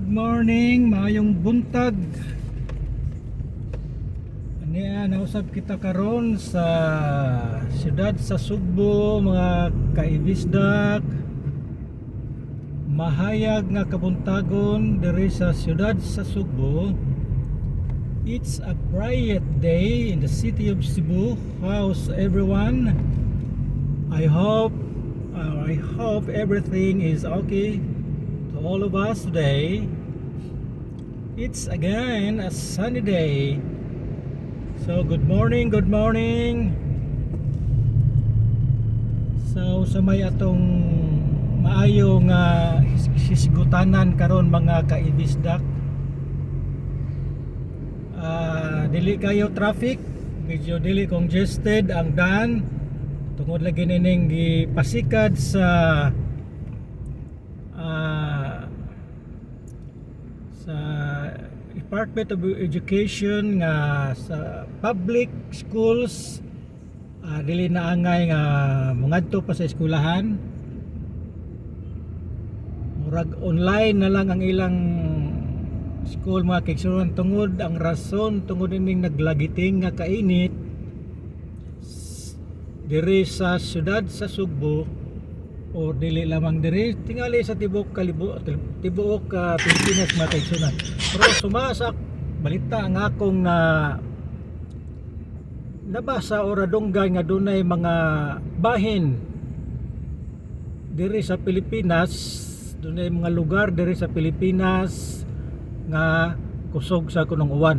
Good morning, maayong buntag. Aniya nausab kita karon sa siyudad sa Sugbo, mga kaibisdak. Mahayag nga kabuntagon diri sa siyudad sa Sugbo. It's a bright day in the city of Cebu. How's everyone? I hope everything is okay to all of us today. It's again a sunny day. So good morning, good morning. So sa may atong maayong hisgutanan karon mga kaibisdak. Dili kayo traffic, medyo dili congested ang daan tungod lagi nining gipasikad sa Department of Education nga sa public schools dili na angay nga mongadto pa sa eskwelahan. Murag online na lang ang ilang school mga kaigsunan tungod ang rason tungod ining naglagiting nga kainit diri sa siyudad sa Sugbo o dili lamang diri tingali sa tibuok Pilipinas mga kaigsunan. Pero sumasak balita ang akong nabasa o radunggan nga dunay mga bahin diri sa Pilipinas, dunay mga lugar diri sa Pilipinas nga kusog sa kunong uwan.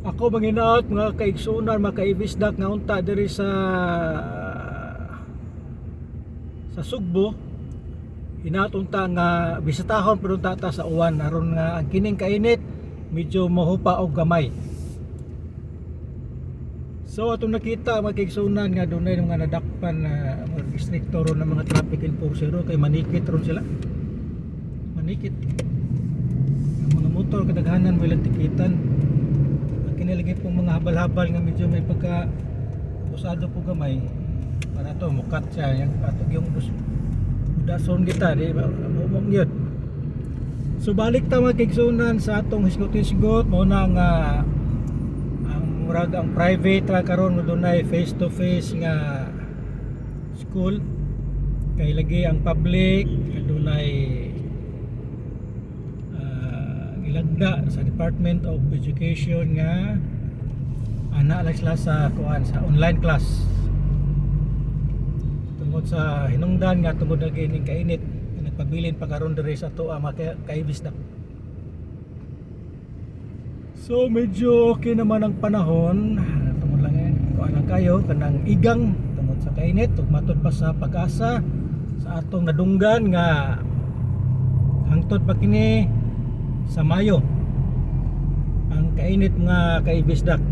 Ako manginaot mga kaigsunan, mga kaibisdak nga unta diri sa Sugbo, hinatunta nga bisitahon pero tata sa uwan aron nga ang kining kainit medyo mahupa og gamay. So atong nakita mga kaigsunan nga dunay mga nadakpan na mga inspektor ng mga traffic enforcer kay manikit ron sila. Manikit. Ang mga motor kadaghanan mo ilang tikitan. Ang kinilagay pong mga habal-habal nga medyo may pagka usado po gamay. Para to mukat siya yang atog yung dason kita di mumong yun. So balik ta mga kaigsunan sa atong hisgot-hisgot mo na nga ang murag ang private ra karon mo dunay face to face nga school kay lagi ang public dunay ilagda sa Department of Education nga ana lang sila sa kuan sa online class tungod sa hinungdan nga tungod lagi ning kainit nagpabilin pa karon diri sa ato mga kaibisdak. So medyo okay naman ang panahon tungod lang kuan lang kayo kanang igang tungod sa kainit ug matud pa sa pag-asa sa atong nadunggan nga hangtod pa kini sa Mayo ang kainit nga kaibisdak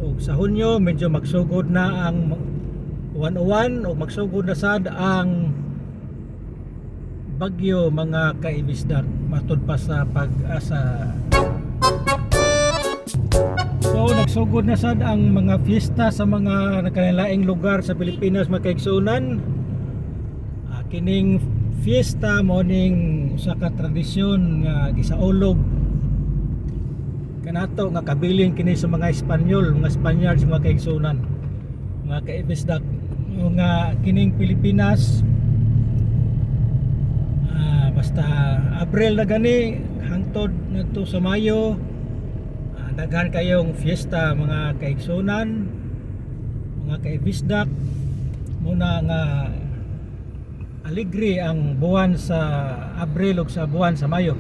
ug sa Hunyo medyo magsugod na ang uwan-uwan o magsugod na sad ang bagyo mga kaibisdak matud pa sa pag-asa. So nagsugod na sad ang mga fiesta sa mga nakanilaing lugar sa Pilipinas mga kaigsunan. Kining fiesta mo ning usa ka tradisyon nga gisaulog kanato nga kabilin kini sa mga Espanyol, mga Spaniards mga kaigsunan, mga kaibisdak nga kining Pilipinas basta Abril na gani hangtod nadto sa Mayo daghan kayong fiesta mga kaigsunan, mga kaibisdak muna nga aligre ang buwan sa Abril ug sa buwan sa Mayo.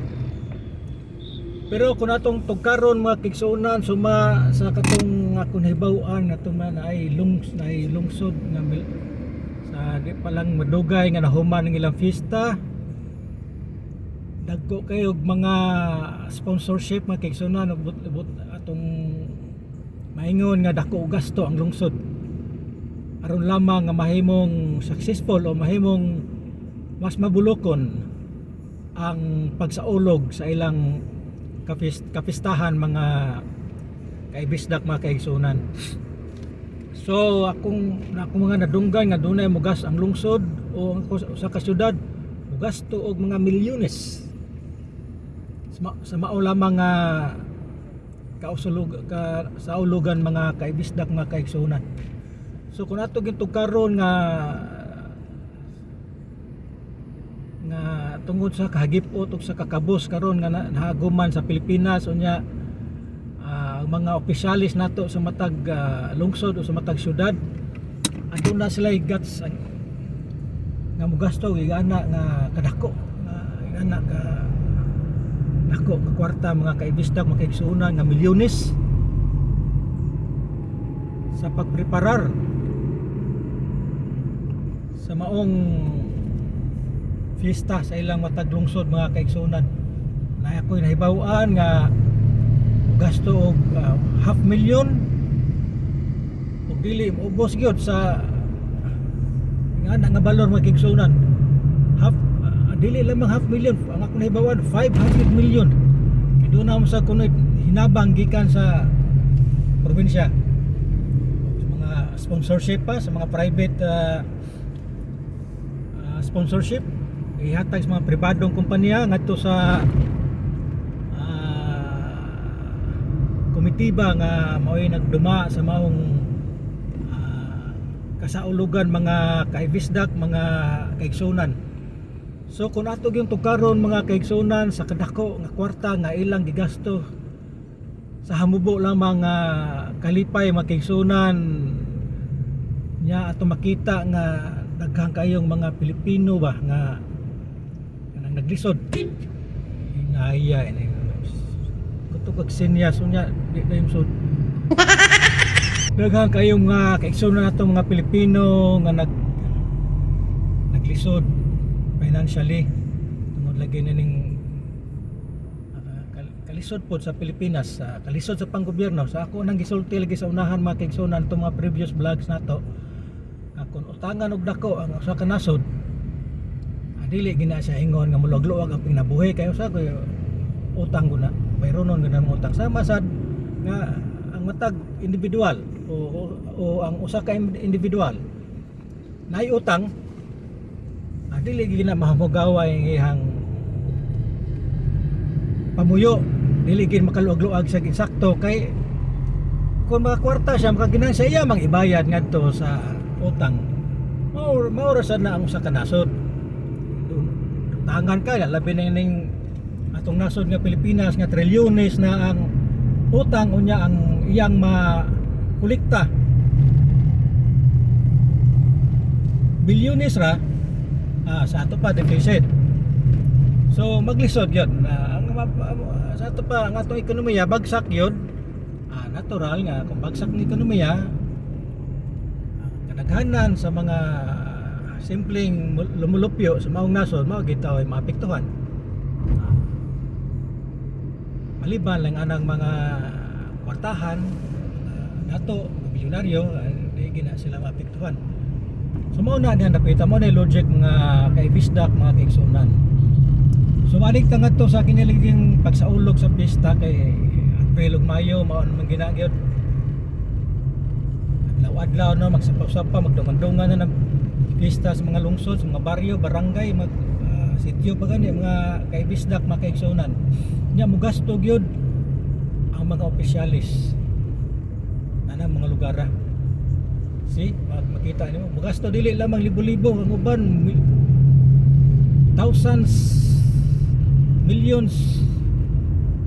Pero kung atong tugkaron mga kaigsunan suma sa katong akong nahibaw-an ato man ay lungsod nga sa di pa lang madugay nga nahuman ng ilang fiesta. Dagko kayo mga sponsorship mga kaigsunan atong maingon nga dako og gasto ang lungsod aron lamang nga mahimong successful o mahimong mas mabulokon ang pagsaulog sa ilang kapistahan mga kaibisdak mga kaigsunan. So akong mga nadunggan nga dunay mugas ang lungsod o sa kasyudad gasto og mga milyones sa mao lamang nga sa ulugan mga kaibisdak mga kaigsunan. So kung ato gintug karon nga tungod sa kahagipot ug sa kakabos karon nga nahaguman sa Pilipinas unya ang mga opisyalis nato sa matag lungsod o sa matag syudad adto na sila guts nga mugasto igana nga kadako nga igana ka dako nga kwarta mga kaibisdak mga kaigsunan nga milyones sa pagpreparar sa maong fiesta sa ilang matag lungsod mga kaigsunan. Na ako'y nahibaw-an nga gasto og 500,000 ug dili maubos gyud sa nga balor mga kaigsunan. Dili lamang 500,000 ang ako nahibawan 500 million. Doon na sa kunoy hinabang gikan sa probinsya. Sa mga sponsorship pa sa mga private sponsorship ihatag sa mga pribadong kumpanya ngadto sa komitiba nga mao'y nagduma sa maong kasaulugan mga kaibisdak mga kaigsunan. So kung ato yung tukaron mga kaigsunan sa kadako nga kwarta nga ilang gigasto sa hamubo lang mga kalipay mga kaigsunan nya ato makita nga daghang kayong mga Pilipino ba nga naglisod inaya ini kutok og senyas unya di na imsod daghang kayong mga kaigsunan nato mga Pilipino nga naglisod financially tungod lagi na ning kalisod po sa Pilipinas kalisod sa panggobyerno sa ako nang gisulti lagi sa unahan mga kaigsunan itong mga previous vlogs nato kung utangan og dako ang usa ka nasod dili gina siya ingon nga mulog-luwag ang pinabuhi kayo sa ko utang guna mayroon nun ng utang sama sad nga ang matag individual o ang usa ka individual nay utang dili gina mahamugaway ang ihang pamuyo dili gid makaluwag-luwag sa eksakto kay kung mga kwarta siya makaginan sa iya mang ibayad ngadto sa utang maura sad na ang usa ka nasod tangan ka labi na ning atong nasod nga Pilipinas nga trilyones na ang utang unya ang iyang makulikta bilyones ra sa ato pa deficit so maglisod yun sa ato pa ang atong ekonomiya bagsak yun natural nga kung bagsak ng ekonomiya kadaghanan sa mga simpleng lumulupyo sa maong nasod mao gitaw ay maapektuhan maliban lang anang mga kwartahan nato milyonaryo di gina sila maapektuhan so mao na dihan napita mo na logic mga kaibisdak mga kaigsunan so manik tangat to sa kiniliging pagsaulog sa pista kay April ug Mayo mao man ginagyod adlaw-adlaw no magsapaw-sapaw magdungan-dungan na pista sa mga lungsod, sa mga baryo, barangay, sityo pa gani, mga kaibisdak, mga kaigsunan. Nya mugasto gyud ang mga opisyalis na mga lugar. See, makita niyo, mugasto dili lamang libo-libo ang uban thousands, millions.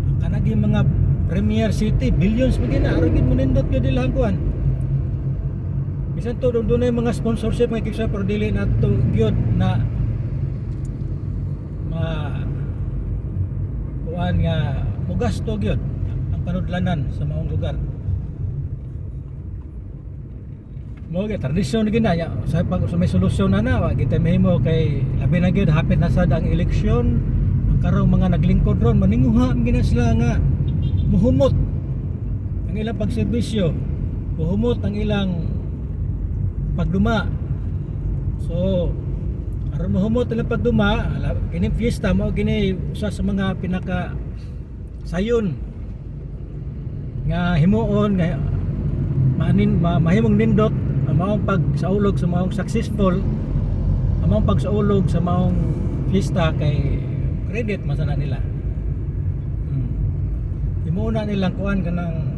Ang kanagi mga premier city, billions magina, aragid mo nindot gyud ilang kuan. Bisan to doon na yung mga sponsorship mga kiksa pero dili na to gyud na kuan nga mugasto gyud ang panudlanan sa maong lugar. Mo gyud tradisyon ginaya sa pag sa may solusyon na wa kita mahimo kay labi na gyud hapit na sad ang eleksyon ang karong mga naglingkod ron maninguha gina sila nga muhumot ang ilang pagserbisyo muhumot ang ilang pagduma so aron mahumot ilang pagduma kining fiesta mo gini usa sa mga pinaka sayon nga himuon nga mahimong nindot ang maong pagsaulog sa maong successful ang maong pagsaulog sa maong fiesta kay credit man sana nila Himuna nilang kuan kanang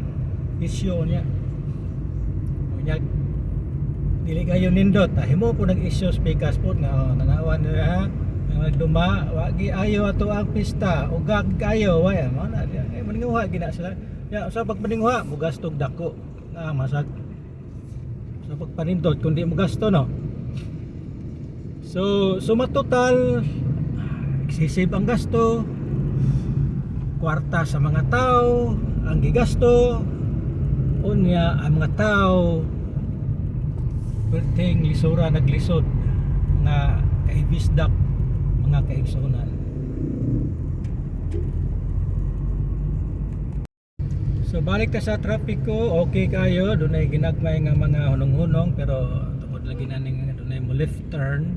issue niya. Unya dili kayo nindot, himo po nag-issue speakers po nga nanawan nila nga duma wagi ayo ato ang pista ugag kayo way mo na maninguha gina sila. Ya sa pagpaninguha mo gastog dako nga masag sa pagpanindot kundi mo gasto no. So suma total excessive ang gasto, kwarta sa mga tao ang gigasto, unya ang mga tao perting lisura naglisod nga kaibisdak mga kaigsunan. So balik ta sa trapiko, okay kayo, dunay ginagmay nga mga hunong-hunong pero tungod lagi na ning dunay mo left turn.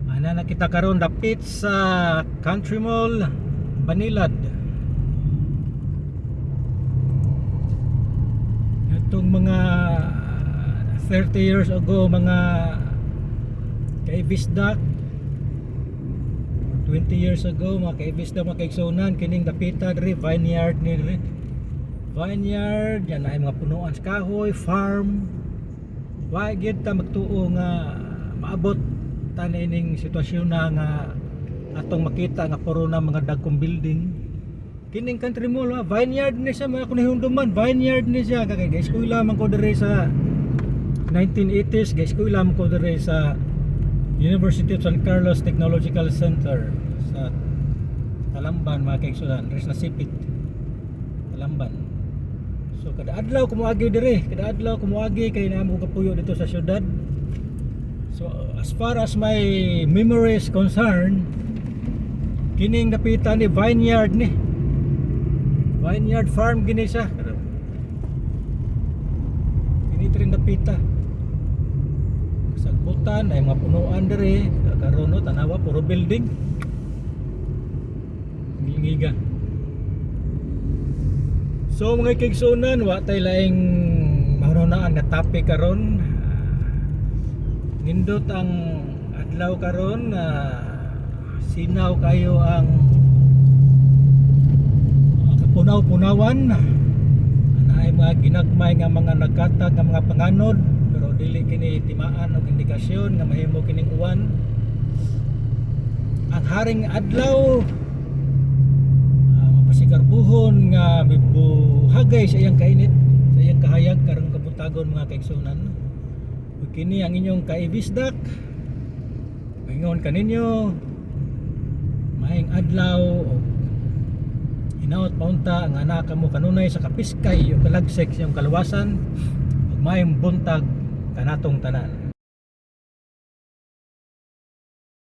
Ana nakita karon dapit sa Country Mall Banilad. Itong mga 30 years ago mga kaibisdak, 20 years ago mga kaibisdak mga kaigsunan kining dapita diri vineyard ni diri. Vineyard yan ay mga punuan sa kahoy, farm. Wa gyud ta magtuo nga maabot ta ning sitwasyon na nga atong makita nga puro na mga dagkong building. Kining Country Mall vineyard ni siya mga kunihunduman, vineyard ni siya kay guys ko lamang ko diri sa 1980s guys ko lamang ko diri sa University of San Carlos Technological Center sa Talamban mga kaigsunan, res na sipit Talamban. So kada adlaw kumuagi diri, kada adlaw kumuagi kay namo kapuyo dito sa syudad. So as far as my memory is concerned, kining napitan ni vineyard ni vineyard farm gini siya. Kini rin napita. Sagbutan ay mga punuan diri, karon no tanawa puro building. Ngingiga. So mga kaigsunan, wa tay laing mahunahon nga topic karon. Nindot ang adlaw karon sinaw kayo ang kapunaw-punawan. Ay mga ginagmay nga mga nagkatag nga mga panganod pero dili kini timaan og indikasyon nga mahimo kining uwan. Ang haring adlaw mapasikarbuhon nga mibuhagay sa iyang kainit, sa iyang kahayag karong kabutagon mga kaigsunan. Ug kini ang inyong kaibisdak. Maingon kaninyo maayong adlaw o hinaot paunta nga ana kamo kanunay sa kapiskay o kalagsek sa iyong kaluwasan ug maayong buntag kanatong tanan.